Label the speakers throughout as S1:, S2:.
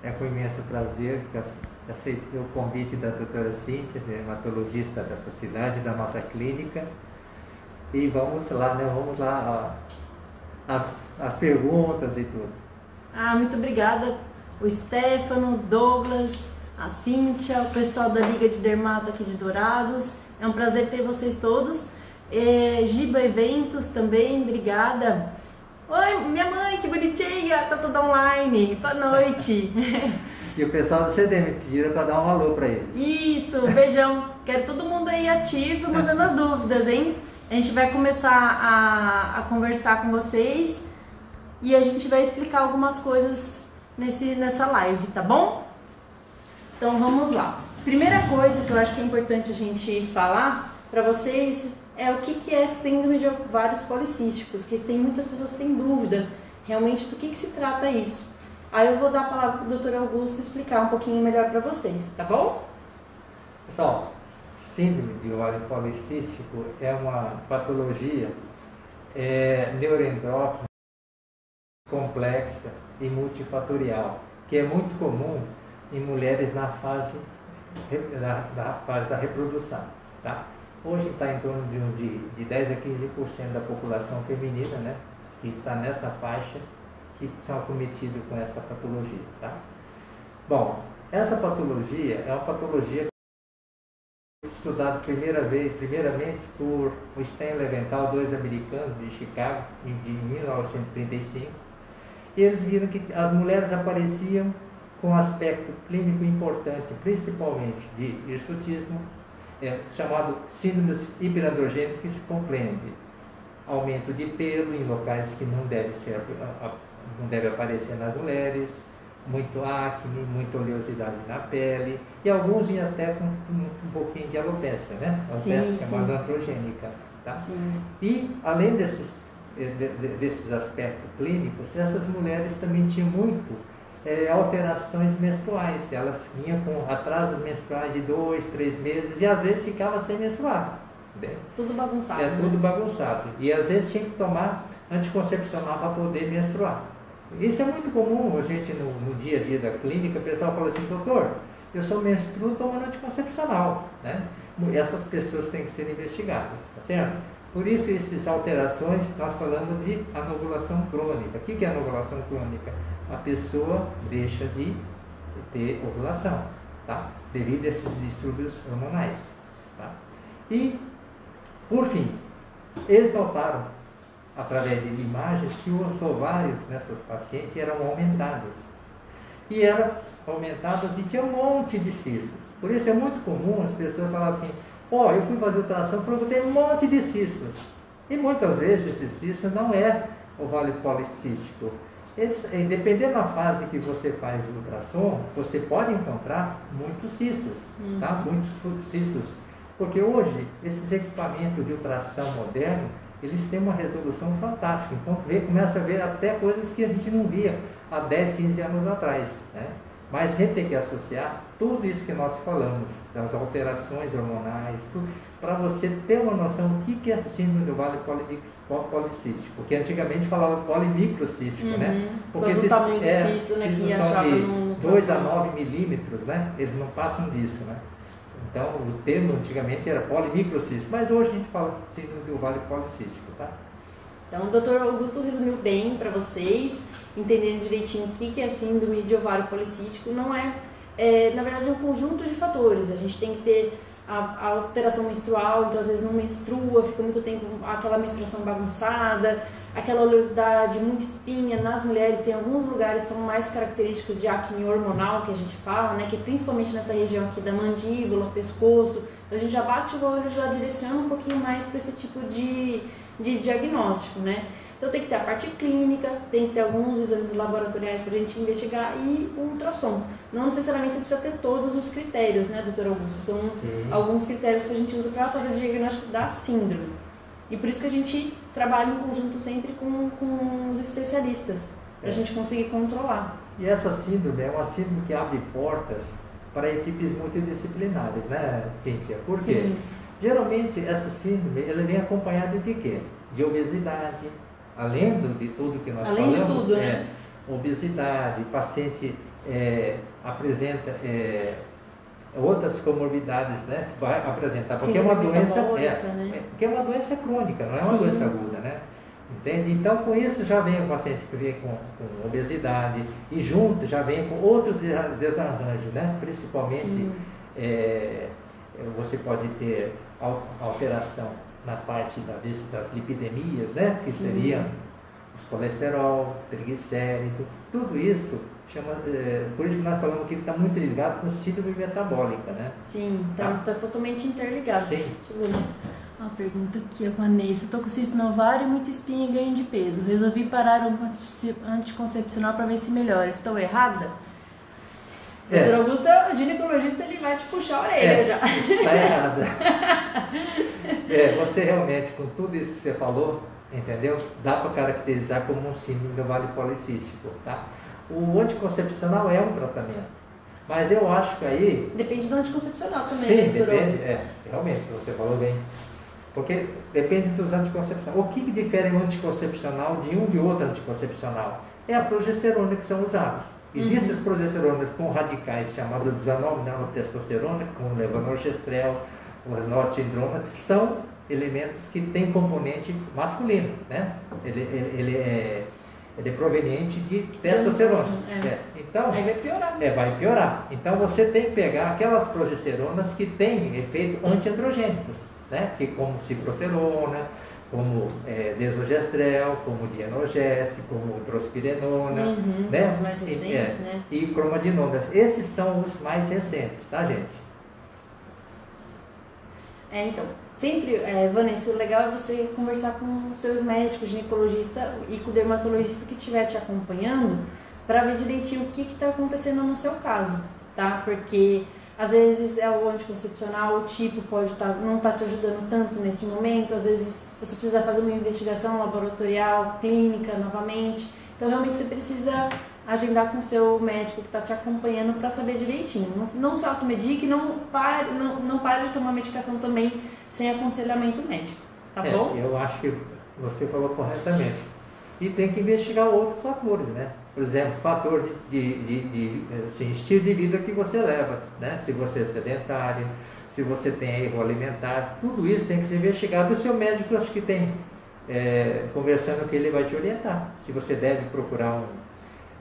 S1: É com imenso prazer que aceitei o convite da doutora Cíntia, hematologista dessa cidade, da nossa clínica. E vamos lá, né? Vamos lá, ó, as perguntas e tudo.
S2: Muito obrigada, o Stefano, Douglas, a Cíntia, o pessoal da Liga de Dermato aqui de Dourados. É um prazer ter vocês todos. Giba Eventos também, obrigada. Oi, minha mãe, que bonitinha, tá toda online. Boa noite.
S1: E o pessoal do CDM pediram para dar um alô para eles.
S2: Isso, beijão. Quero todo mundo aí ativo, mandando as dúvidas, hein? A gente vai começar a conversar com vocês e a gente vai explicar algumas coisas nessa live, tá bom? Então vamos lá. Primeira coisa que eu acho que é importante a gente falar para vocês é o que é síndrome de ovários policísticos, que tem muitas pessoas que têm dúvida realmente do que se trata isso. Aí eu vou dar a palavra para o Dr. Augusto explicar um pouquinho melhor para vocês, tá bom?
S1: Pessoal, síndrome de ovário policístico é uma patologia neuroendócrina complexa e multifatorial, que é muito comum em mulheres na fase da reprodução, tá? Hoje está em torno de 10 a 15% da população feminina, né, que está nessa faixa, que são acometidos com essa patologia, tá? Bom, essa patologia é uma patologia estudada primeiramente por o Stan Leventhal, dois americanos de Chicago, de 1935, e eles viram que as mulheres apareciam com um aspecto clínico importante, principalmente de hirsutismo, chamado síndrome hiperandrogênica, que se compreende aumento de pelo em locais que não deve aparecer nas mulheres, muito acne, muita oleosidade na pele, e alguns vêm até com um pouquinho de alopecia, né? Alopecia chamada androgênica, tá? Sim. E além desses aspectos clínicos, essas mulheres também tinham muito alterações menstruais. Elas vinham com atrasos menstruais de 2, 3 meses e às vezes ficavam sem menstruar.
S2: Tudo bagunçado.
S1: Tudo bagunçado. E às vezes tinha que tomar anticoncepcional para poder menstruar. Isso é muito comum a gente no dia a dia da clínica. O pessoal fala assim: doutor, eu só menstruo tomando anticoncepcional, né? Essas pessoas têm que ser investigadas, tá certo? Por isso, essas alterações, nós falamos de anovulação crônica. O que é anovulação crônica? A pessoa deixa de ter ovulação, tá? Devido a esses distúrbios hormonais, tá? E, por fim, eles notaram, através de imagens, que os ovários nessas pacientes eram aumentadas. E eram aumentadas e tinha um monte de cistos. Por isso é muito comum as pessoas falarem assim: eu fui fazer ultrassom e eu tenho um monte de cistos. E muitas vezes esse cisto não é ovário policístico. Dependendo da fase que você faz o ultrassom, você pode encontrar muitos cistos, tá? Muitos cistos. Porque hoje, esses equipamentos de ultrassom moderno, eles têm uma resolução fantástica. Então, começa a ver até coisas que a gente não via há 10, 15 anos atrás, né? Mas a gente tem que associar tudo isso que nós falamos, das alterações hormonais, para você ter uma noção do que é síndrome do ovário policístico. Porque antigamente falava polimicrocístico, né? Porque esses
S2: tamanho de cisto, né, que
S1: são de 2 a 9 milímetros, né? Eles não passam disso, né? Então, o termo antigamente era polimicrocístico, mas hoje a gente fala síndrome do ovário policístico, tá?
S2: Então, o Dr. Augusto resumiu bem para vocês, entendendo direitinho o que é síndrome de ovário policístico. Não na verdade, é um conjunto de fatores. A gente tem que ter a alteração menstrual, então às vezes não menstrua, fica muito tempo aquela menstruação bagunçada, aquela oleosidade, muita espinha. Nas mulheres tem alguns lugares que são mais característicos de acne hormonal, que a gente fala, né, que é principalmente nessa região aqui da mandíbula, pescoço. Então a gente já bate o olho, já direciona um pouquinho mais para esse tipo de diagnóstico, né? Então tem que ter a parte clínica, tem que ter alguns exames laboratoriais para a gente investigar e o ultrassom. Não necessariamente você precisa ter todos os critérios, né, doutor Augusto? São alguns critérios que a gente usa para fazer o diagnóstico da síndrome. E por isso que a gente trabalha em conjunto sempre com os especialistas, para a gente conseguir controlar.
S1: E essa síndrome é uma síndrome que abre portas para equipes multidisciplinares, né, Cíntia? Por quê?
S2: Sim.
S1: Geralmente essa síndrome vem acompanhada de quê? De obesidade, além de tudo que nós falamos.
S2: Além de tudo, né?
S1: obesidade, paciente apresenta outras comorbidades, né, que vai apresentar, porque é uma doença,
S2: né?
S1: porque é uma doença crônica, não é uma
S2: Sim.
S1: doença aguda, né? Entende? Então, com isso já vem o paciente que vem com obesidade e junto já vem com outros desarranjos, né? Principalmente você pode ter alteração na parte das lipidemias, né? Que seriam os colesterol, triglicérido, tudo isso chama, por isso que nós falamos que ele está muito ligado com síndrome metabólica, né?
S2: Sim, tá totalmente interligado.
S1: Sim.
S3: Deixa eu ver uma pergunta aqui, a Vanessa. Estou com cisto no ovário, muita espinha e ganho de peso. Resolvi parar um anticoncepcional para ver se melhora. Estou errada?
S2: Doutor Augusto, o ginecologista, ele vai te puxar a orelha já.
S1: Está errada. Você realmente, com tudo isso que você falou, entendeu? Dá para caracterizar como um síndrome do ovário policístico, tá? O anticoncepcional é um tratamento, mas eu acho que aí...
S2: Depende do anticoncepcional também,
S1: sim,
S2: né, doutor
S1: depende,
S2: Augusto?
S1: realmente, você falou bem. Porque depende dos anticoncepcionais. O que difere um anticoncepcional de um e outro anticoncepcional? É a progesterona que são usados. Existem as progesteronas com radicais chamados de nanotestosterona, como levonorgestrel, as nortindronas, são elementos que têm componente masculino, né? Ele é proveniente de testosterona. Então,
S2: aí vai piorar.
S1: Vai piorar. Então você tem que pegar aquelas progesteronas que têm efeito antiandrogênicos, né? Que como ciproterona, como desogestrel, como dienogesse, como drospirenona, né?
S2: Os mais recentes, né?
S1: E cromadinona. Esses são os mais recentes, tá, gente?
S2: Então, sempre, Vanessa, o legal é você conversar com o seu médico, ginecologista e com o dermatologista que estiver te acompanhando para ver direitinho o que está acontecendo no seu caso, tá? Porque às vezes é o anticoncepcional, o tipo pode não estar te ajudando tanto nesse momento, às vezes você precisa fazer uma investigação laboratorial, clínica novamente, então realmente você precisa agendar com o seu médico que está te acompanhando para saber direitinho. Não se automedique, não pare de tomar medicação também sem aconselhamento médico, tá bom?
S1: Eu acho que você falou corretamente. E tem que investigar outros fatores, né? Por exemplo, fator de estilo de vida que você leva, né? Se você é sedentário, se você tem erro alimentar, tudo isso tem que ser investigado. O seu médico, eu acho que tem, conversando que ele vai te orientar. Se você deve procurar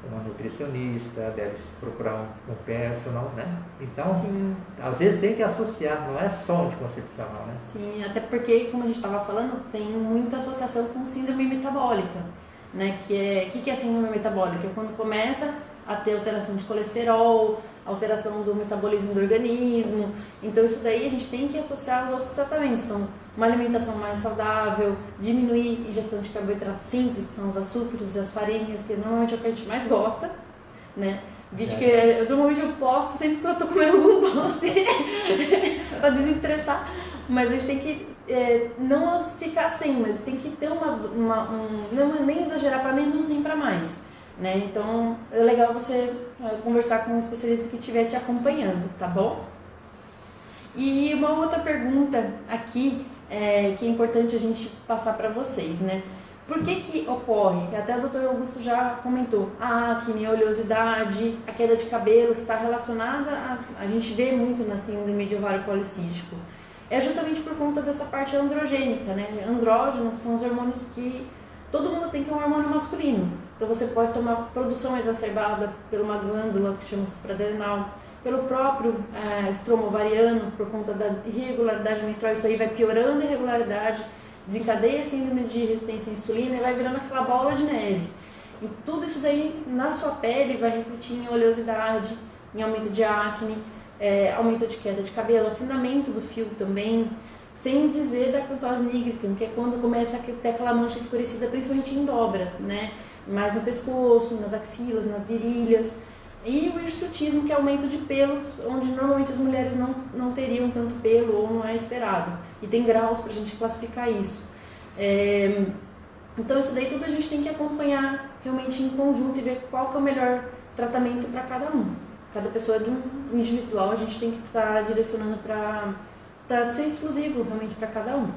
S1: uma nutricionista, deve procurar um personal, né? Então,
S2: Sim.
S1: Às vezes tem que associar, não é só anticoncepcional, né?
S2: Sim, até porque, como a gente estava falando, tem muita associação com síndrome metabólica, né? Que é síndrome metabólica? É quando começa a ter alteração de colesterol, alteração do metabolismo do organismo. Então isso daí a gente tem que associar aos outros tratamentos. Então, uma alimentação mais saudável, diminuir a ingestão de carboidratos simples, que são os açúcares e as farinhas, que normalmente é o que a gente mais gosta, né? Vídeo que normalmente eu posto sempre que eu tô comendo algum doce para desestressar, mas a gente tem que não ficar sem, mas tem que ter não nem exagerar para menos nem para mais, né? Então é legal você conversar com um especialista que estiver te acompanhando, tá bom? E uma outra pergunta aqui que é importante a gente passar para vocês, né? Por que ocorre? Até o Dr. Augusto já comentou, a acne, a oleosidade, a queda de cabelo que está relacionada, a gente vê muito na síndrome de ovário policístico. É justamente por conta dessa parte androgênica, né? Andrógenos são os hormônios que todo mundo tem, que é um hormônio masculino. Então você pode tomar produção exacerbada por uma glândula que chama suprarrenal, pelo próprio estroma ovariano, por conta da irregularidade menstrual, isso aí vai piorando a irregularidade, desencadeia a síndrome de resistência à insulina e vai virando aquela bola de neve. E tudo isso daí na sua pele vai refletir em oleosidade, em aumento de acne, aumento de queda de cabelo, afinamento do fio também, sem dizer da acantose nigricans, que é quando começa a ter aquela mancha escurecida, principalmente em dobras, né? Mais no pescoço, nas axilas, nas virilhas. E o hirsutismo, que é aumento de pelos, onde normalmente as mulheres não teriam tanto pelo ou não é esperado. E tem graus para a gente classificar isso. Então isso daí tudo a gente tem que acompanhar realmente em conjunto e ver qual que é o melhor tratamento para cada um. Cada pessoa de um individual a gente tem que estar direcionando para ser exclusivo realmente para cada um.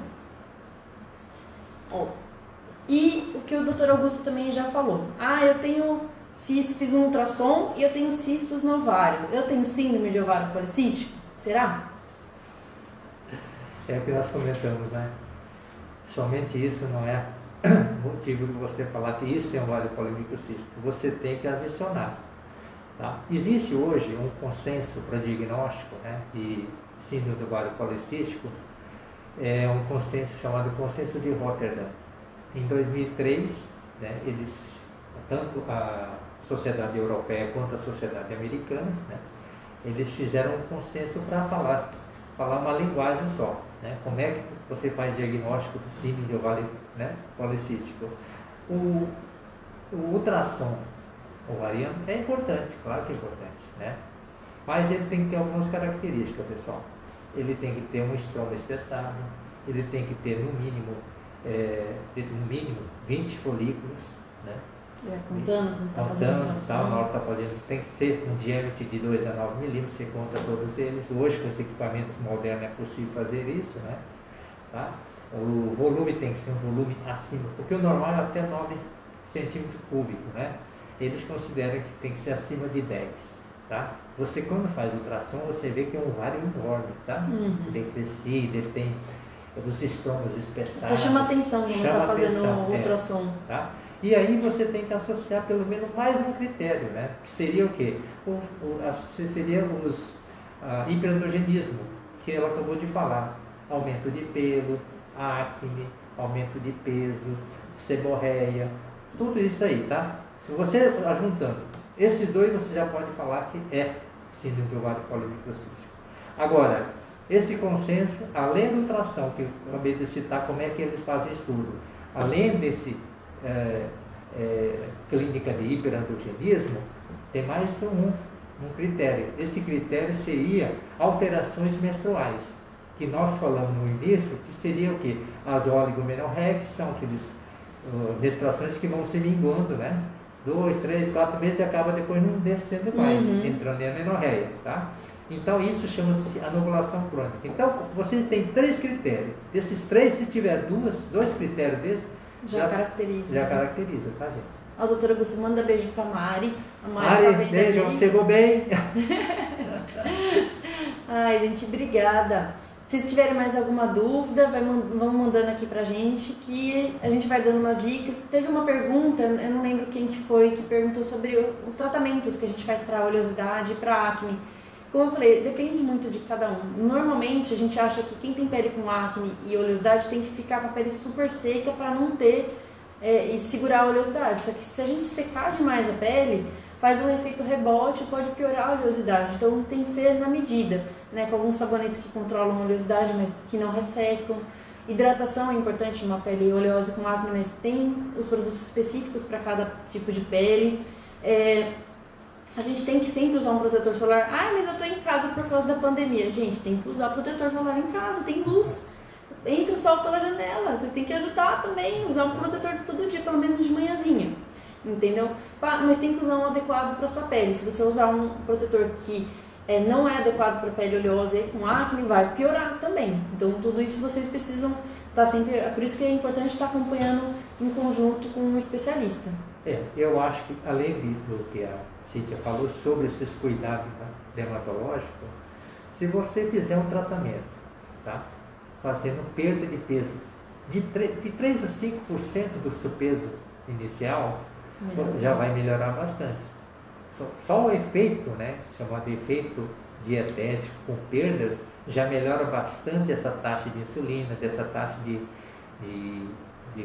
S2: E o que o Dr. Augusto também já falou. Eu tenho cisto, fiz um ultrassom e eu tenho cistos no ovário. Eu tenho síndrome de ovário policístico? Será?
S1: É o que nós comentamos, né? Somente isso não é motivo de você falar que isso é um ovário polimicrocístico. Você tem que adicionar. Tá? Existe hoje um consenso para diagnóstico, né, de síndrome do ovário policístico, é um consenso chamado Consenso de Rotterdam. Em 2003, né, tanto a Sociedade Europeia quanto a Sociedade Americana, né, eles fizeram um consenso para falar uma linguagem só. Né? Como é que você faz diagnóstico do síndrome de ovário, né, policístico? O ultrassom ovariano é importante, claro que é importante, né? Mas ele tem que ter algumas características, pessoal. Ele tem que ter um estroma espessado, ele tem que ter no mínimo 20 folículos, né?
S2: Contando, tá fazendo
S1: tal, na hora que está fazendo, tem que ser um diâmetro de 2 a 9 milímetros, você conta todos eles. Hoje, com os equipamentos modernos, é possível fazer isso, né? Tá? O volume tem que ser um volume acima, porque o normal é até 9 centímetros cúbicos, né? Eles consideram que tem que ser acima de 10, tá? Você, quando faz ultrassom, você vê que é um ovário enorme, sabe? Ele tem crescido, ele tem os estromos espessados.
S2: Até chama atenção quando está fazendo o ultrassom.
S1: Tá? E aí você tem que associar pelo menos mais um critério, né? Que seria o quê? Seria os hiperandrogenismo, que ela acabou de falar. Aumento de pelo, acne, aumento de peso, seborreia, tudo isso aí, tá? Se você juntando esses dois, você já pode falar que é síndrome do ovário polimicrocístico. Agora, esse consenso, além do ultrassom, que eu acabei de citar como é que eles fazem estudo, além desse clínica de hiperandrogenismo, tem mais que um critério. Esse critério seria alterações menstruais, que nós falamos no início, que seria o quê? As oligomenorreias, que são aquelas menstruações que vão se minguando, né? 2, 3, 4 meses e acaba depois não descendo mais, entrando em amenorreia, tá? Então isso chama-se anovulação crônica. Então vocês têm 3 critérios. Desses 3, se tiver 2 critérios desses,
S2: já caracteriza.
S1: Já caracteriza, tá, gente?
S2: A doutora Augusto manda beijo pra Mari. A
S1: Mari,
S2: tá vendo
S1: beijo,
S2: aqui.
S1: chegou bem.
S2: Ai, gente, obrigada. Se vocês tiverem mais alguma dúvida, vão mandando aqui pra gente, que a gente vai dando umas dicas. Teve uma pergunta, eu não lembro quem que foi, que perguntou sobre os tratamentos que a gente faz para oleosidade e para acne. Como eu falei, depende muito de cada um. Normalmente a gente acha que quem tem pele com acne e oleosidade tem que ficar com a pele super seca para não ter e segurar a oleosidade. Só que se a gente secar demais a pele, faz um efeito rebote e pode piorar a oleosidade. Então tem que ser na medida, né? Com alguns sabonetes que controlam a oleosidade, mas que não ressecam. Hidratação é importante numa pele oleosa com acne, mas tem os produtos específicos para cada tipo de pele. A gente tem que sempre usar um protetor solar. Ah, mas eu tô em casa por causa da pandemia. Gente, tem que usar protetor solar em casa, tem luz. Entra o sol pela janela. Vocês têm que ajudar também, usar um protetor todo dia, pelo menos de manhãzinha. Entendeu? Mas tem que usar um adequado para sua pele. Se você usar um protetor que não é adequado para pele oleosa e com acne, vai piorar também. Então, tudo isso vocês precisam estar sempre... Por isso que é importante estar acompanhando em conjunto com um especialista.
S1: Eu acho que, além do que a Cíntia falou sobre esses cuidados, né, dermatológicos, se você fizer um tratamento, tá, fazendo perda de peso de 3 a 5% do seu peso inicial, já vai melhorar bastante. Só o efeito, né, chamado efeito dietético com perdas, já melhora bastante essa taxa de insulina, dessa taxa de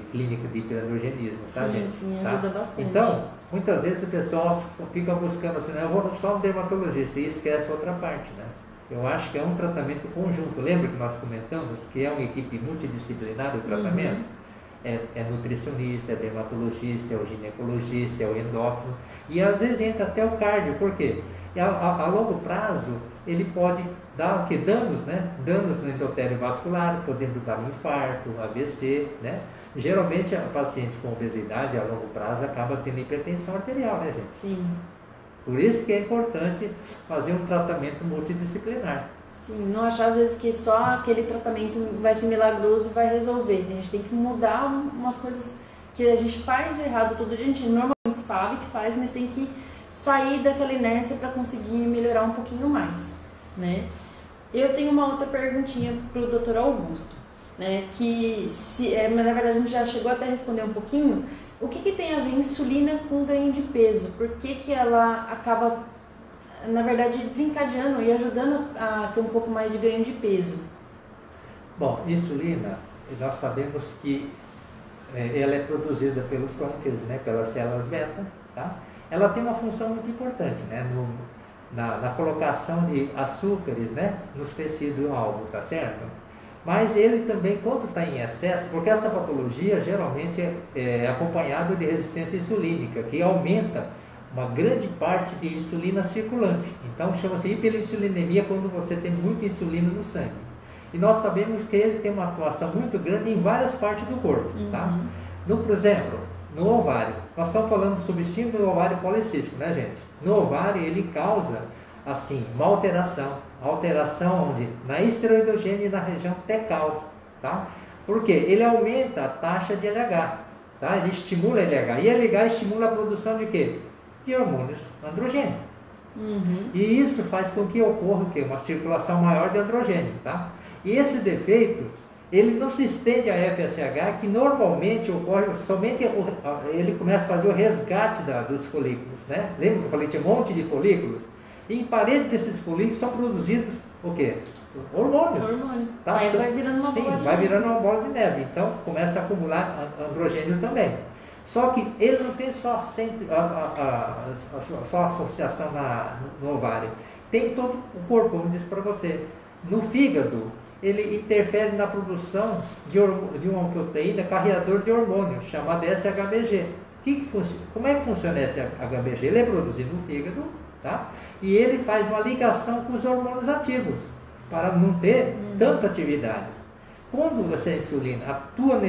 S1: clínica de hiperandrogenismo, tá, gente?
S2: Sim, ajuda bastante.
S1: Então, muitas vezes o pessoal fica buscando assim, eu vou só um dermatologista e esquece outra parte, né? Eu acho que é um tratamento conjunto. Lembra que nós comentamos que é uma equipe multidisciplinar o tratamento? É nutricionista, é dermatologista, é o ginecologista, é o endócrino e às vezes entra até o cardio. Por quê? A longo prazo ele pode dar o que? Danos, né? Danos no endotélio vascular, podendo dar um infarto, um AVC, né? Geralmente a paciente com obesidade a longo prazo acaba tendo hipertensão arterial, né, gente?
S2: Sim.
S1: Por isso que é importante fazer um tratamento multidisciplinar.
S2: Sim, não achar às vezes que só aquele tratamento vai ser milagroso e vai resolver. A gente tem que mudar umas coisas que a gente faz de errado todo dia, a gente normalmente sabe que faz, mas tem que sair daquela inércia para conseguir melhorar um pouquinho mais, né? Eu tenho uma outra perguntinha para o Dr. Augusto, né? Que mas na verdade a gente já chegou até a responder um pouquinho. O que tem a ver insulina com ganho de peso? Por que ela acaba, na verdade, desencadeando e ajudando a ter um pouco mais de ganho de peso?
S1: Bom, insulina, nós sabemos que ela é produzida pelos crônicos, né, pelas células beta, tá? Ela tem uma função muito importante, né, na colocação de açúcares, né, nos tecidos alvo, tá certo? Mas ele também, quando está em excesso, porque essa patologia geralmente é acompanada de resistência insulínica, que aumenta uma grande parte de insulina circulante. Então chama-se hiperinsulinemia quando você tem muita insulina no sangue. E nós sabemos que ele tem uma atuação muito grande em várias partes do corpo, tá? Por exemplo, no ovário, nós estamos falando sobre estímulo do ovário policístico, né, gente? No ovário ele causa, assim, uma alteração onde? Na esteroidogênese e na região tecal, tá? Por quê? Ele aumenta a taxa de LH, tá? Ele estimula LH, e LH estimula a produção de quê? De hormônios androgênicos. E isso faz com que ocorra o quê? Uma circulação maior de androgênio, tá? E esse defeito, ele não se estende a FSH, que normalmente ocorre somente, ele começa a fazer o resgate dos folículos, né? Lembra que eu falei que tinha um monte de folículos? E em parede desses folículos são produzidos o quê? Hormônios. Tá?
S2: Aí vai virando uma bola de neve.
S1: Vai virando uma bola de neve. Então começa a acumular androgênio também. Só que ele não tem só associação no ovário. Tem todo o corpo, como disse para você. No fígado, ele interfere na produção de uma proteína carreador de hormônio, chamada SHBG. Como é que funciona esse SHBG? Ele é produzido no fígado, tá? E ele faz uma ligação com os hormônios ativos, para não ter tanta atividade. Quando essa insulina atua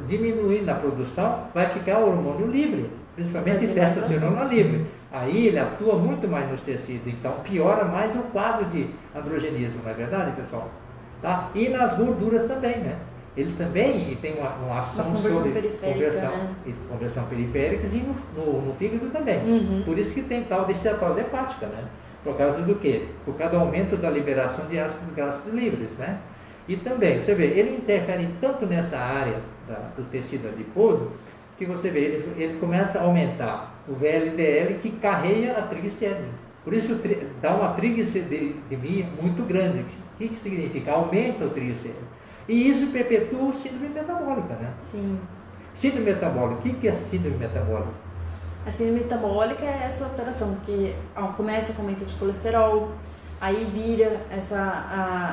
S1: diminuindo a produção, vai ficar o hormônio livre, principalmente testosterona livre. Aí ele atua muito mais nos tecidos, então piora mais o quadro de androgenismo, não é verdade, pessoal? Tá? E nas gorduras também, né? Ele também tem uma ação sobre conversão periférica e no fígado também. Por isso que tem tal de esteatose hepática, né? Por causa do quê? Por causa do aumento da liberação de ácidos graxos livres, né? E também, você vê, ele interfere tanto nessa área do tecido adiposo, que você vê, ele começa a aumentar o VLDL que carrega a triglicéride. Por isso dá uma trigliceridemia muito grande. O que significa? Aumenta o triglicérido. E isso perpetua o síndrome metabólica, né?
S2: Sim.
S1: Síndrome metabólica. O que é síndrome metabólica?
S2: A síndrome metabólica é essa alteração, que começa com aumento de colesterol, aí vira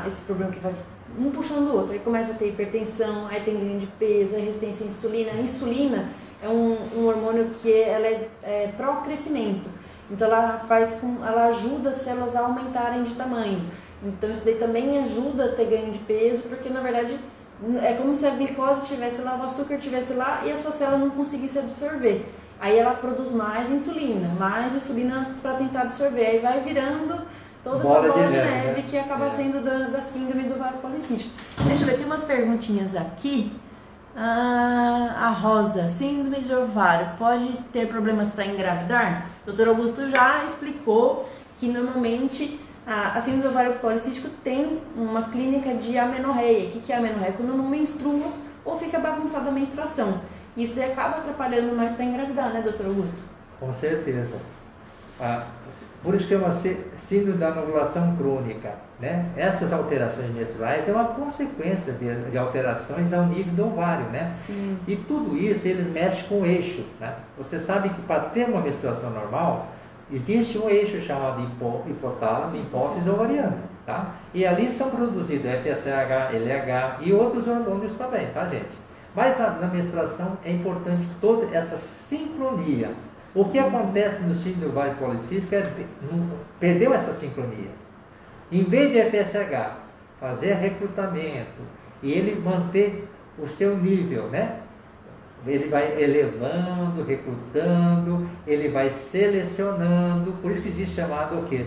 S2: esse problema que vai um puxando o outro, aí começa a ter hipertensão, aí tem ganho de peso, aí resistência à insulina. A insulina é um hormônio que ela é pró-crescimento, então ela ajuda as células a aumentarem de tamanho. Então isso daí também ajuda a ter ganho de peso, porque na verdade é como se a glicose estivesse lá, o açúcar estivesse lá e a sua célula não conseguisse absorver. Aí ela produz mais insulina para tentar absorver, aí vai virando toda essa bola de neve que acaba sendo da síndrome do ovário policístico. Deixa eu ver, tem umas perguntinhas aqui. A Rosa, síndrome de ovário pode ter problemas para engravidar? O Dr. Augusto já explicou que normalmente a síndrome do ovário policístico tem uma clínica de amenorreia. O que é amenorreia? Quando não menstrua ou fica bagunçada a menstruação. Isso daí acaba atrapalhando mais para engravidar, né, Dr. Augusto?
S1: Com certeza. Por isso que é uma síndrome da anovulação crônica, né? Essas alterações menstruais é uma consequência de alterações ao nível do ovário, né?
S2: Sim.
S1: E tudo isso eles mexem com o eixo, né? Você sabe que para ter uma menstruação normal existe um eixo chamado hipotálamo, hipófise ovariana, tá? E ali são produzidos FSH, LH e outros hormônios também, tá, gente? Mas na menstruação é importante toda essa sincronia. O que acontece no síndrome do ovário policístico perdeu essa sincronia. Em vez de FSH fazer recrutamento e ele manter o seu nível, né? Ele vai elevando, recrutando, ele vai selecionando, por isso que existe chamado o quê?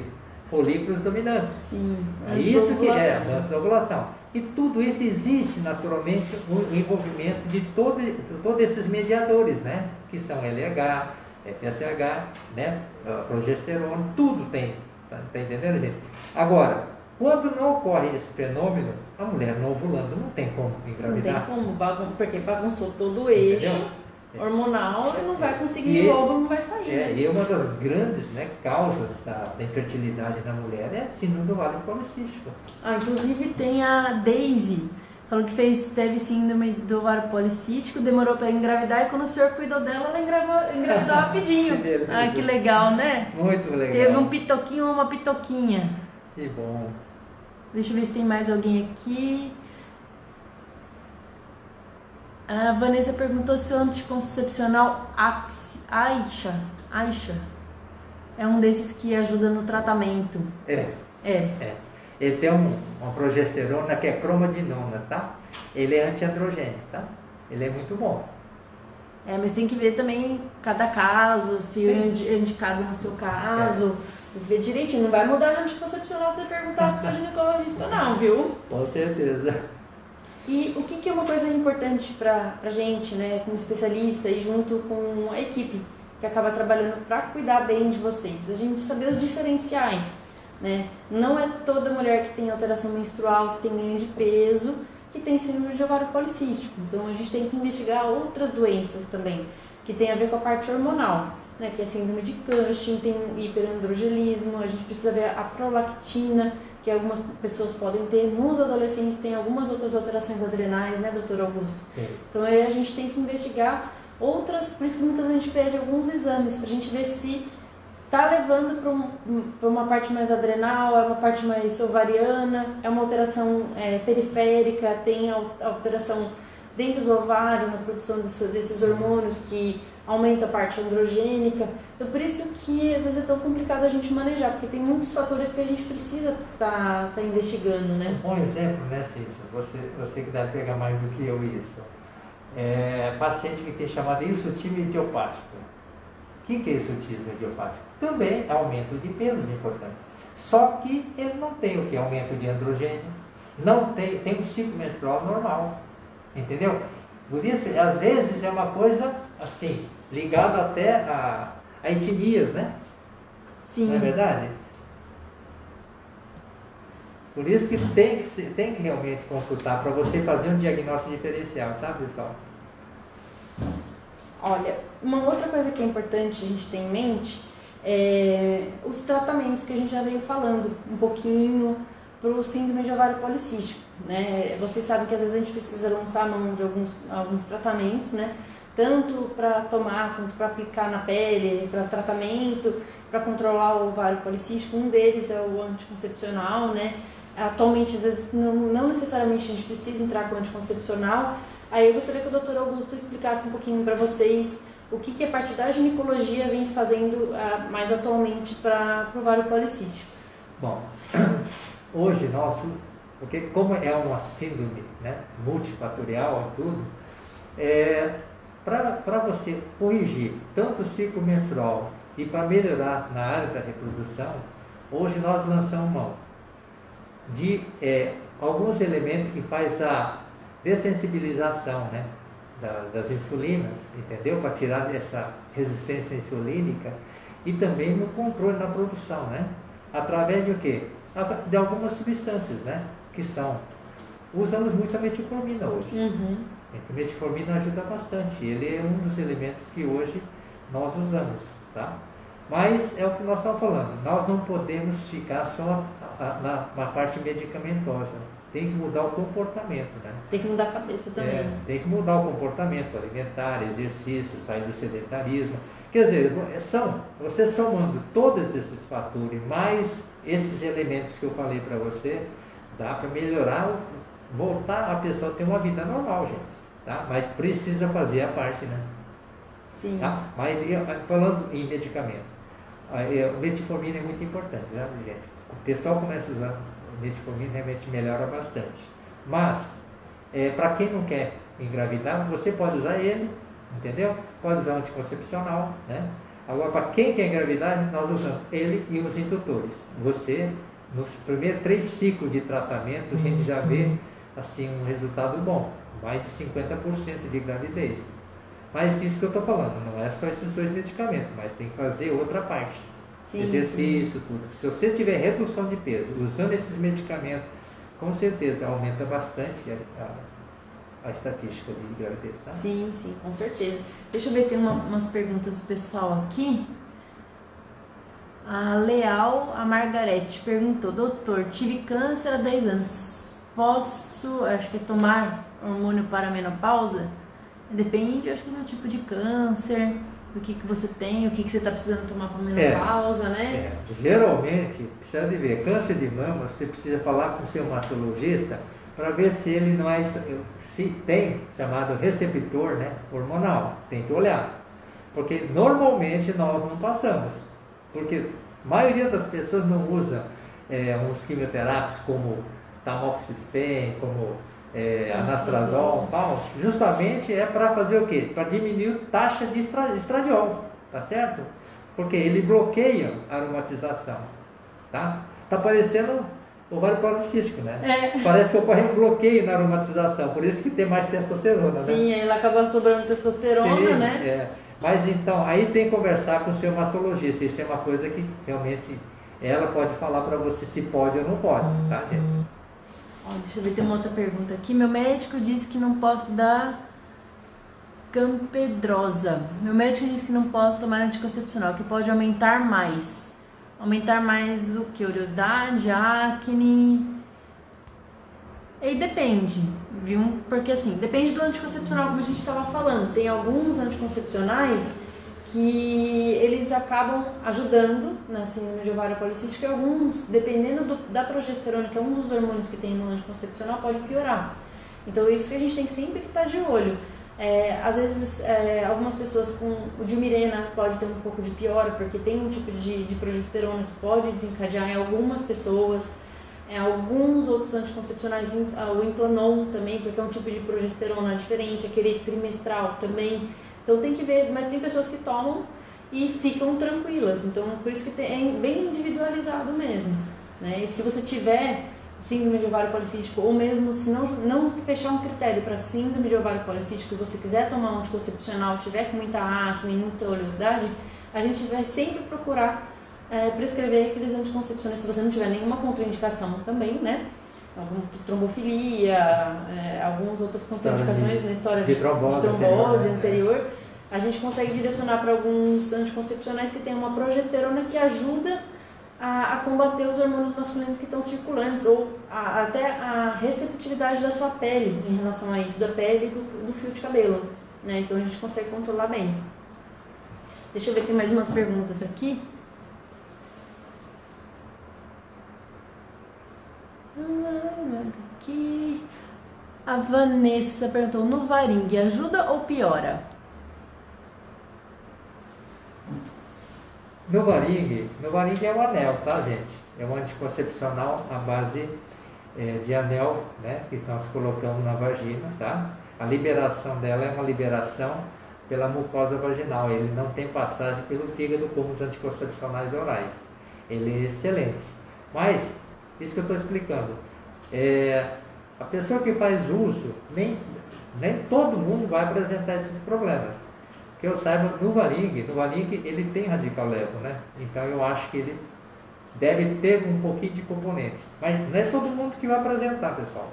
S1: Folículos dominantes.
S2: Sim,
S1: é isso que é, antes da ovulação. E tudo isso existe naturalmente o envolvimento de todos esses mediadores, né? Que são LH, FSH, né? Progesterona, tudo tem. Tá entendendo, gente? Agora, quando não ocorre esse fenômeno, a mulher não ovulando não tem como engravidar.
S2: Não tem como, porque bagunçou todo o eixo.
S1: Entendeu?
S2: Hormonal e não vai conseguir, o óvulo não vai sair. Né?
S1: E uma das grandes, né, causas da infertilidade na mulher é a síndrome do ovário policístico.
S3: Inclusive tem a Daisy, falou que teve síndrome do ovário policístico, demorou para engravidar e quando o senhor cuidou dela, ela engravidou rapidinho. Que legal, né?
S1: Muito legal.
S3: Teve um pitoquinho ou uma pitoquinha.
S1: Que bom.
S3: Deixa eu ver se tem mais alguém aqui. A Vanessa perguntou se o anticoncepcional Aisha é um desses que ajuda no tratamento.
S1: Ele tem uma progesterona que é cromadinona, tá? Ele é antiandrogênico, tá? Ele é muito bom.
S3: Mas tem que ver também cada caso, se é indicado no seu caso. Ver direitinho, não vai mudar no anticoncepcional se você perguntar pro seu ginecologista não, viu?
S1: Com certeza.
S2: E o que é uma coisa importante pra gente, né, como especialista e junto com a equipe que acaba trabalhando para cuidar bem de vocês? A gente saber os diferenciais, né? Não é toda mulher que tem alteração menstrual, que tem ganho de peso, que tem síndrome de ovário policístico. Então a gente tem que investigar outras doenças também, que tem a ver com a parte hormonal, né? Que é síndrome de Cushing, tem o hiperandrogelismo, a gente precisa ver a prolactina, que algumas pessoas podem ter, nos adolescentes tem algumas outras alterações adrenais, né, doutor Augusto?
S1: Sim.
S2: Então aí a gente tem que investigar outras, por isso que muitas vezes a gente pede alguns exames, pra gente ver se tá levando para uma parte mais adrenal, é uma parte mais ovariana, é uma alteração periférica, tem alteração dentro do ovário, na produção desses hormônios que aumenta a parte androgênica. Então, por isso que às vezes é tão complicado a gente manejar, porque tem muitos fatores que a gente precisa tá investigando, né?
S1: Um bom exemplo, né, Cíntia? Você que deve pegar mais do que eu isso. Paciente que tem chamado hirsutismo idiopático. O que é hirsutismo idiopático? Também é aumento de pelos importante. Só que ele não tem o que? Aumento de androgênio, não tem um ciclo menstrual normal. Entendeu? Por isso, às vezes, é uma coisa assim, ligada até a etnias, né?
S3: Sim.
S1: Não é verdade? Por isso que tem que realmente consultar para você fazer um diagnóstico diferencial, sabe, pessoal?
S2: Olha, uma outra coisa que é importante a gente ter em mente é os tratamentos que a gente já veio falando um pouquinho para o síndrome de ovário policístico, né? Vocês sabem que às vezes a gente precisa lançar a mão de alguns tratamentos, né? Tanto para tomar quanto para aplicar na pele, para tratamento, para controlar o ovário policístico. Um deles é o anticoncepcional, né? Atualmente, às vezes, não necessariamente a gente precisa entrar com o anticoncepcional. Aí eu gostaria que o Dr. Augusto explicasse um pouquinho para vocês o que a parte da ginecologia vem fazendo mais atualmente para o ovário policístico.
S1: Bom, hoje porque como é uma síndrome, né, multifatorial e tudo, para você corrigir tanto o ciclo menstrual e para melhorar na área da reprodução, hoje nós lançamos mão de alguns elementos que faz a dessensibilização, né, das insulinas, entendeu? Para tirar essa resistência insulínica e também no controle da produção, né? Através de o quê? De algumas substâncias, né? Que usamos muito a metformina hoje.
S2: Uhum.
S1: A metformina ajuda bastante, ele é um dos elementos que hoje nós usamos, tá? Mas é o que nós estamos falando, nós não podemos ficar só na parte medicamentosa, tem que mudar o comportamento, né?
S2: Tem que mudar a cabeça também.
S1: Tem que mudar o comportamento alimentar, exercício, sair do sedentarismo. Quer dizer, você somando todos esses fatores, mais esses elementos que eu falei para você, dá para melhorar, voltar a pessoa a ter uma vida normal, gente. Tá? Mas precisa fazer a parte, né?
S2: Sim.
S1: Tá? Mas falando em medicamento, a metformina é muito importante, né, gente? O pessoal começa a usar metformina, realmente melhora bastante. Mas, para quem não quer engravidar, você pode usar ele, entendeu? Pode usar anticoncepcional, né? Agora, para quem quer engravidar, nós usamos ele e os indutores. Você, nos primeiros 3 ciclos de tratamento, a gente já vê assim, um resultado bom, mais de 50% de gravidez. Mas isso que eu estou falando, não é só esses 2 medicamentos, mas tem que fazer outra parte.
S2: Sim,
S1: Exercício, tudo. Se você tiver redução de peso usando esses medicamentos, com certeza aumenta bastante a estatística de gravidez, tá?
S3: Sim, com certeza. Deixa eu ver, tem umas perguntas do pessoal aqui. A Leal, a Margarete, perguntou: doutor, tive câncer há 10 anos. Posso, acho que é tomar hormônio para a menopausa? Depende, acho que do tipo de câncer, do que você tem, o que você está precisando tomar para menopausa, né?
S1: Geralmente, precisa de ver, câncer de mama, você precisa falar com o seu mastologista para ver se ele não é, se tem chamado receptor, né, hormonal. Tem que olhar, porque normalmente nós não passamos, porque a maioria das pessoas não usa uns quimioterápicos como tamoxifen, como anastrozol, tal, justamente é para fazer o quê? Para diminuir a taxa de estradiol, tá certo? Porque ele bloqueia a aromatização, tá? Tá parecendo ovário policístico, né? Parece que ocorre um bloqueio na aromatização, por isso que tem mais testosterona, né?
S3: Sim, ela acaba sobrando testosterona,
S1: sim,
S3: né?
S1: Mas então, aí tem que conversar com o seu mastologista, isso é uma coisa que realmente ela pode falar para você se pode ou não pode, tá, gente?
S3: Deixa eu ver, tem uma outra pergunta aqui. Meu médico disse que não posso dar campedrosa. Meu médico disse que não posso tomar anticoncepcional, que pode aumentar mais. Aumentar mais o que? Oleosidade, acne. E depende, viu? Porque assim, depende do anticoncepcional, como a gente estava falando. Tem alguns anticoncepcionais que eles acabam ajudando na síndrome de ovário policístico, e alguns, dependendo da progesterona, que é um dos hormônios que tem no anticoncepcional, pode piorar. Então isso que a gente tem que sempre estar de olho. Às vezes algumas pessoas com o Dimirena pode ter um pouco de piora, porque tem um tipo de progesterona que pode desencadear em algumas pessoas. Alguns outros anticoncepcionais, o Implanon também, porque é um tipo de progesterona diferente, aquele trimestral também. Então tem que ver, mas tem pessoas que tomam e ficam tranquilas, então por isso que é bem individualizado mesmo, né? E se você tiver síndrome de ovário policístico, ou mesmo se não fechar um critério para síndrome de ovário policístico e você quiser tomar um anticoncepcional, tiver com muita acne, muita oleosidade, a gente vai sempre procurar prescrever aqueles anticoncepcionais se você não tiver nenhuma contraindicação também, né? Alguma trombofilia, algumas outras contraindicações na história de trombose anterior, a gente consegue direcionar para alguns anticoncepcionais que tem uma progesterona que ajuda a combater os hormônios masculinos que estão circulantes, ou até a receptividade da sua pele em relação a isso, da pele e do fio de cabelo, né? Então a gente consegue controlar bem. Deixa eu ver aqui mais umas perguntas aqui. Aqui. A Vanessa perguntou: no Varing ajuda ou piora?
S1: No Varing é um anel, tá, gente? É um anticoncepcional à base de anel, né? Que nós colocamos na vagina, tá? A liberação dela é uma liberação pela mucosa vaginal. Ele não tem passagem pelo fígado como os anticoncepcionais orais. Ele é excelente. Mas isso que eu estou explicando. A pessoa que faz uso, nem todo mundo vai apresentar esses problemas. Que eu saiba, no Varing ele tem radical levo, né? Então eu acho que ele deve ter um pouquinho de componente. Mas não é todo mundo que vai apresentar, pessoal.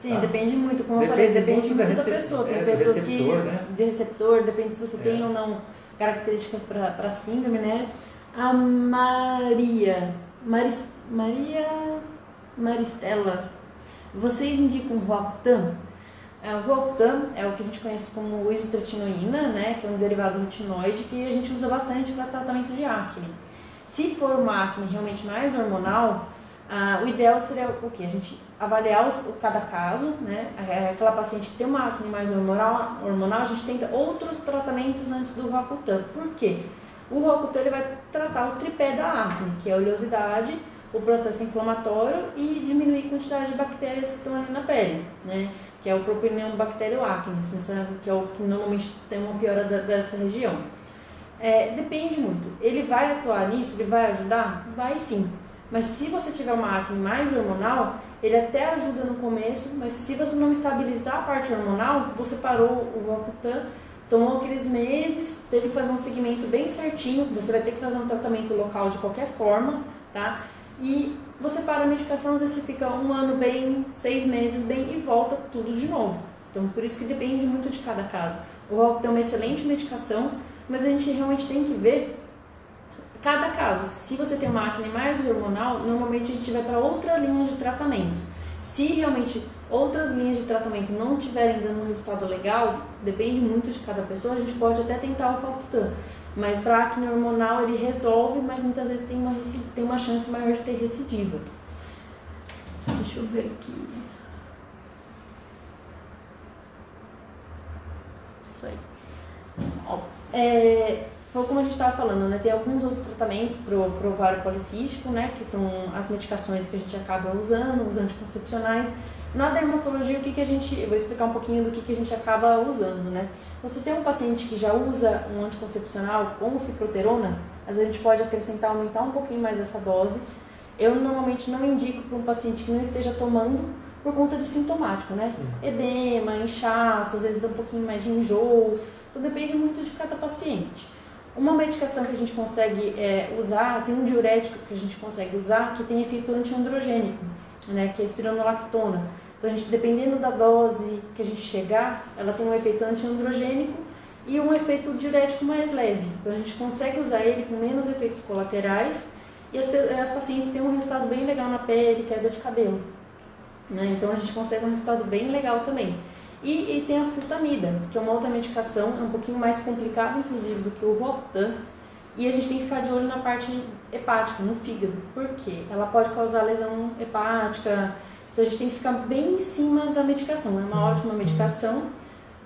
S3: Sim, tá? Depende muito, como eu falei, depende muito da pessoa. Tem pessoas receptor, que... Né? De receptor, depende se você tem ou não características para síndrome, né? A Maristela, vocês indicam Roacutan? O Roacutan é o que a gente conhece como isotretinoína, né, que é um derivado retinoide que a gente usa bastante para tratamento de acne. Se for uma acne realmente mais hormonal, o ideal seria o quê? A gente avaliar cada caso, né? Aquela paciente que tem uma acne mais hormonal, a gente tenta outros tratamentos antes do Roacutan. Por quê? O Roacutan ele vai tratar o tripé da acne, que é a oleosidade, o processo inflamatório e diminuir a quantidade de bactérias que estão ali na pele, né? Que é o Propionibacterium acnes, que é o que normalmente tem uma piora dessa região. Depende muito. Ele vai atuar nisso? Ele vai ajudar? Vai sim.
S2: Mas se você tiver uma acne mais hormonal, ele até ajuda no começo, mas se você não estabilizar a parte hormonal, você parou o Roacutan, tomou aqueles meses, teve que fazer um segmento bem certinho, você vai ter que fazer um tratamento local de qualquer forma, tá? E você para a medicação, às vezes você fica 1 ano bem, 6 meses bem e volta tudo de novo. Então, por isso que depende muito de cada caso. O Roacutan é uma excelente medicação, mas a gente realmente tem que ver cada caso. Se você tem uma acne mais hormonal, normalmente a gente vai para outra linha de tratamento. Se realmente outras linhas de tratamento não estiverem dando um resultado legal, depende muito de cada pessoa, a gente pode até tentar o Roacutan. Mas para acne hormonal ele resolve, mas muitas vezes tem uma chance maior de ter recidiva. Deixa eu ver aqui. Isso aí. Ó, como a gente estava falando, né, tem alguns outros tratamentos para o ovário policístico, né, que são as medicações que a gente acaba usando, os anticoncepcionais. Na dermatologia, eu vou explicar um pouquinho do que a gente acaba usando, né. Você tem um paciente que já usa um anticoncepcional com ciproterona, às vezes a gente pode acrescentar, aumentar um pouquinho mais essa dose. Eu normalmente não indico para um paciente que não esteja tomando por conta de sintomático, né, edema, inchaço, às vezes dá um pouquinho mais de enjoo, então depende muito de cada paciente. Uma medicação que a gente consegue usar, tem um diurético que a gente consegue usar que tem efeito antiandrogênico, né, que é a espironolactona. Então, dependendo da dose que a gente chegar, ela tem um efeito antiandrogênico e um efeito diurético mais leve. Então, a gente consegue usar ele com menos efeitos colaterais e as pacientes têm um resultado bem legal na pele, queda de cabelo, né? Então, a gente consegue um resultado bem legal também. E tem a frutamida, que é uma outra medicação, é um pouquinho mais complicada, inclusive, do que o Roacutan. E a gente tem que ficar de olho na parte hepática, no fígado. Por quê? Ela pode causar lesão hepática, então a gente tem que ficar bem em cima da medicação. É uma ótima medicação,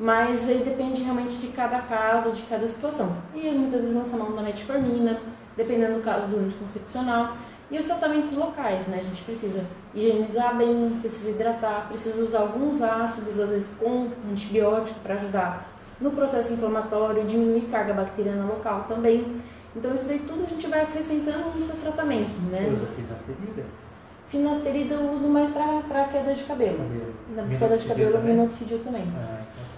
S2: mas aí depende realmente de cada caso, de cada situação. E muitas vezes lança mão da metformina, dependendo do caso do anticoncepcional. E os tratamentos locais, né? A gente precisa higienizar bem, precisa hidratar, precisa usar alguns ácidos, às vezes com antibiótico, para ajudar no processo inflamatório, diminuir carga bacteriana local também. Então isso daí tudo a gente vai acrescentando no seu tratamento, né?
S1: Você usa finasterida?
S2: Finasterida eu uso mais para queda de cabelo. Na queda de cabelo, minoxidil também.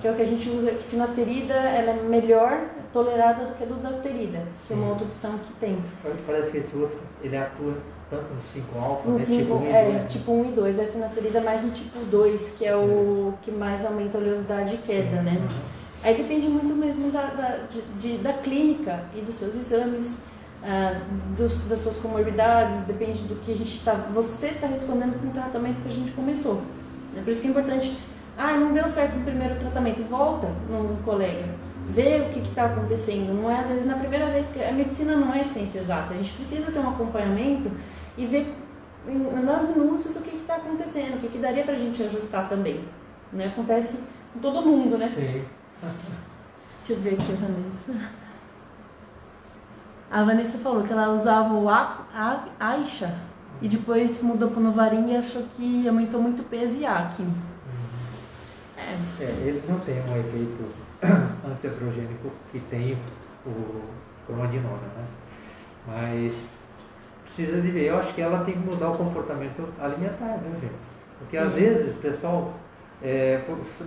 S2: Que é o que a gente usa, que finasterida ela é melhor tolerada do que a dunasterida, que é uma outra opção que tem.
S1: Parece que esse outro, ele atua tanto no 5-alfa,
S2: no
S1: né?
S2: 5,
S1: Tipo 1 e 2.
S2: Tipo 1 e 2, a finasterida mais no tipo 2, que é o que mais aumenta a oleosidade e queda, né? Aí depende muito mesmo da clínica e dos seus exames, das suas comorbidades, depende do que você está respondendo com o tratamento que a gente começou. Por isso que é importante, não deu certo no primeiro tratamento, volta no colega, vê o que está acontecendo. Não é às vezes na primeira vez, que a medicina não é ciência exata, a gente precisa ter um acompanhamento e ver nas minúcias o que está acontecendo, o que daria para a gente ajustar também. Né? Acontece com todo mundo, né?
S1: Sim.
S2: Deixa eu ver aqui a Vanessa.
S3: A Vanessa falou que ela usava o Aisha e depois mudou pro Novarin e achou que aumentou muito o peso e acne.
S1: Ele não tem um efeito antiandrogênico que tem o cromandinona, né? Mas precisa de ver. Eu acho que ela tem que mudar o comportamento alimentar, né, gente? Porque às vezes o pessoal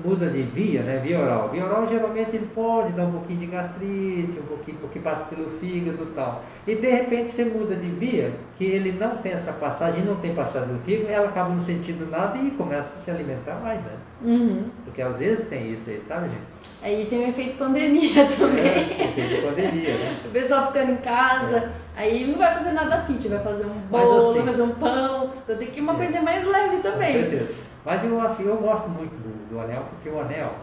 S1: muda de via, né? Via oral. Via oral geralmente ele pode dar um pouquinho de gastrite, um pouquinho porque passa pelo fígado e tal. E de repente você muda de via, que ele não tem essa passagem, não tem passagem do fígado, ela acaba não sentindo nada e começa a se alimentar mais, né? Porque às vezes tem isso aí, sabe, gente?
S2: Aí tem o efeito pandemia também.
S1: Efeito pandemia, né?
S2: O pessoal ficando em casa, aí não vai fazer nada fit, vai fazer um bolo, vai fazer um pão, então tem que ir uma coisa mais leve também.
S1: Com certeza. Mas eu gosto muito do anel, porque o anel,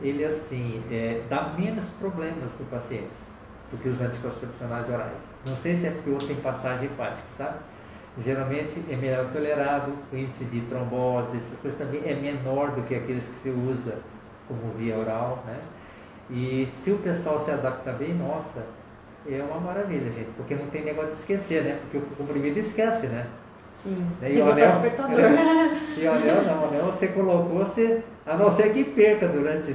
S1: ele assim, dá menos problemas para o paciente do que os anticoncepcionais orais. Não sei se é porque o outro tem passagem hepática, sabe? Geralmente é melhor tolerado, o índice de trombose, essas coisas também é menor do que aqueles que se usa como via oral, né? E se o pessoal se adapta bem, nossa, é uma maravilha, gente, porque não tem negócio de esquecer, né? Porque o comprimido esquece, né?
S2: Sim,
S1: tem
S2: que botar despertador.
S1: E o anel não, o anel você colocou, a não ser que perca durante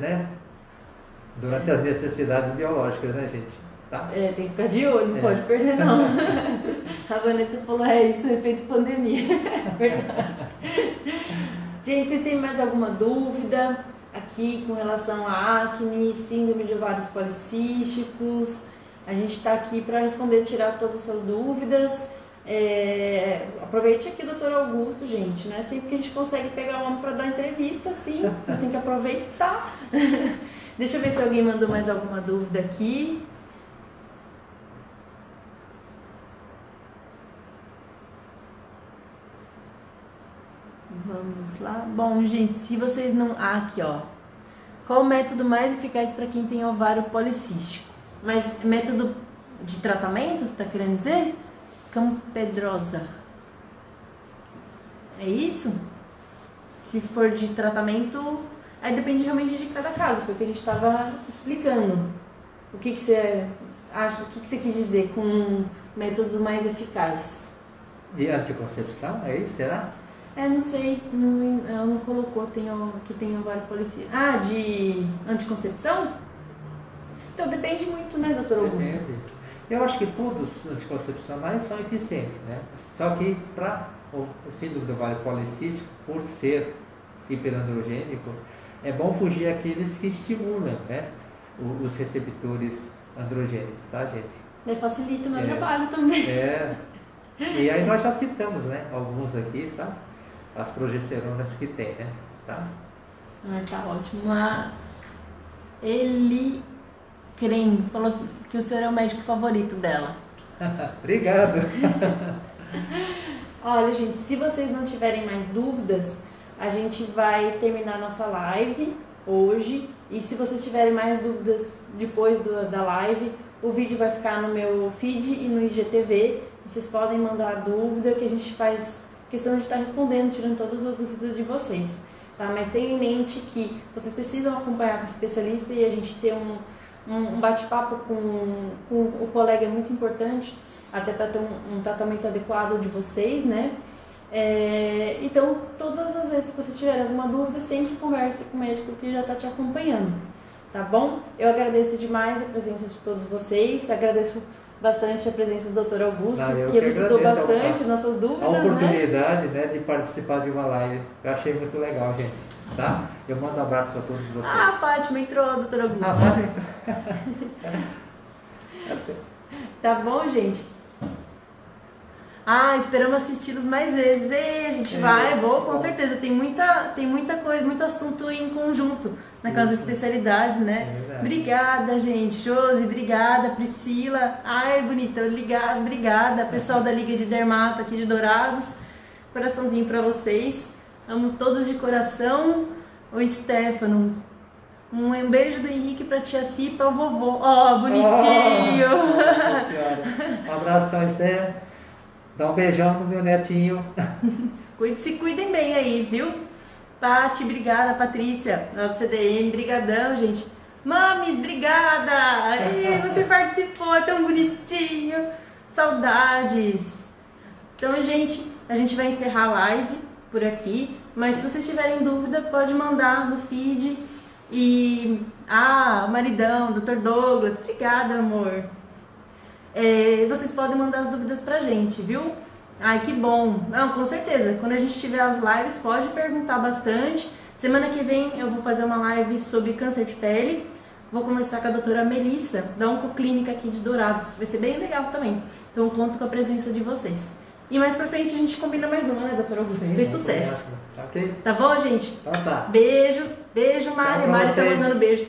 S1: as necessidades biológicas, né, gente? tá?
S2: Tem que ficar de olho, não pode perder não. A Vanessa falou, isso é efeito pandemia. É verdade. Gente, vocês têm mais alguma dúvida aqui com relação à acne, síndrome de ovários policísticos? A gente está aqui para responder, tirar todas as suas dúvidas. Aproveite aqui, doutor Augusto, gente, não é sempre que a gente consegue pegar o homem para dar entrevista, sim, vocês têm que aproveitar. Deixa eu ver se alguém mandou mais alguma dúvida aqui. Vamos lá. Bom, gente, se vocês não... aqui, ó. Qual o método mais eficaz para quem tem ovário policístico? Mas método de tratamento, você está querendo dizer? Campedrosa. É isso? Se for de tratamento, aí depende realmente de cada caso. Foi o que a gente estava explicando. O que você acha? O que você quis dizer com método mais eficaz?
S1: De anticoncepção, é isso? Será?
S2: Não sei, ela não colocou que tem ovário policístico. De anticoncepção? Então depende muito, né, doutor Augusto?
S1: Depende. Eu acho que todos os anticoncepcionais são eficientes, né? Só que para o síndrome do ovário policístico, por ser hiperandrogênico, é bom fugir aqueles que estimulam, né, os receptores androgênicos, tá, gente?
S2: Facilita o meu trabalho também.
S1: E aí nós já citamos, né, alguns aqui, sabe? As progesteronas que tem, né? Tá?
S2: Tá ótimo. Ele Crem falou que o senhor é o médico favorito dela.
S1: Obrigado.
S2: Olha, gente, se vocês não tiverem mais dúvidas, a gente vai terminar nossa live hoje. E se vocês tiverem mais dúvidas depois da live, o vídeo vai ficar no meu feed e no IGTV. Vocês podem mandar dúvida que a gente faz questão de estar respondendo, tirando todas as dúvidas de vocês. Tá? Mas tenham em mente que vocês precisam acompanhar com o especialista e a gente ter um bate-papo com o colega é muito importante, até para ter um tratamento adequado de vocês, né? Então, todas as vezes que vocês tiverem alguma dúvida, sempre converse com o médico que já está te acompanhando, tá bom? Eu agradeço demais a presença de todos vocês, agradeço bastante a presença do Dr. Augusto, que elucidou bastante nossas dúvidas,
S1: a oportunidade, né, de participar de uma live. Eu achei muito legal, gente. Tá? Eu mando um abraço para todos vocês.
S2: A Fátima entrou, Dr. Augusto. Tá bom, gente? Esperamos assisti-los mais vezes. A gente vai, com certeza. Tem muita coisa, muito assunto em conjunto naquelas especialidades, né? Obrigada, gente. Josi, obrigada. Priscila, bonita, obrigada. Pessoal da Liga de Dermato aqui de Dourados, coraçãozinho pra vocês. Amo todos de coração. O Stefano, um beijo do Henrique pra tia Cipa, o vovô. Bonitinho.
S1: Nossa senhora. Um abração, Stefano. Dá um beijão no meu netinho.
S2: Se cuidem bem aí, viu? Pati, obrigada. Patrícia, lá do CDM, brigadão, gente. Mames, obrigada! Você participou, é tão bonitinho. Saudades. Então, gente, a gente vai encerrar a live por aqui. Mas se vocês tiverem dúvida, pode mandar no feed. E... maridão, Dr. Douglas, obrigada, amor. Vocês podem mandar as dúvidas pra gente, viu? Que bom. Não, com certeza. Quando a gente tiver as lives, pode perguntar bastante. Semana que vem eu vou fazer uma live sobre câncer de pele. Vou conversar com a doutora Melissa, da Oncoclínica aqui de Dourados. Vai ser bem legal também. Então, conto com a presença de vocês. E mais pra frente a gente combina mais uma, né, doutor Augusto? Fez sucesso.
S1: Ok.
S2: Tá bom, gente?
S1: Então tá.
S2: Beijo, Mari. Mari tá mandando beijo.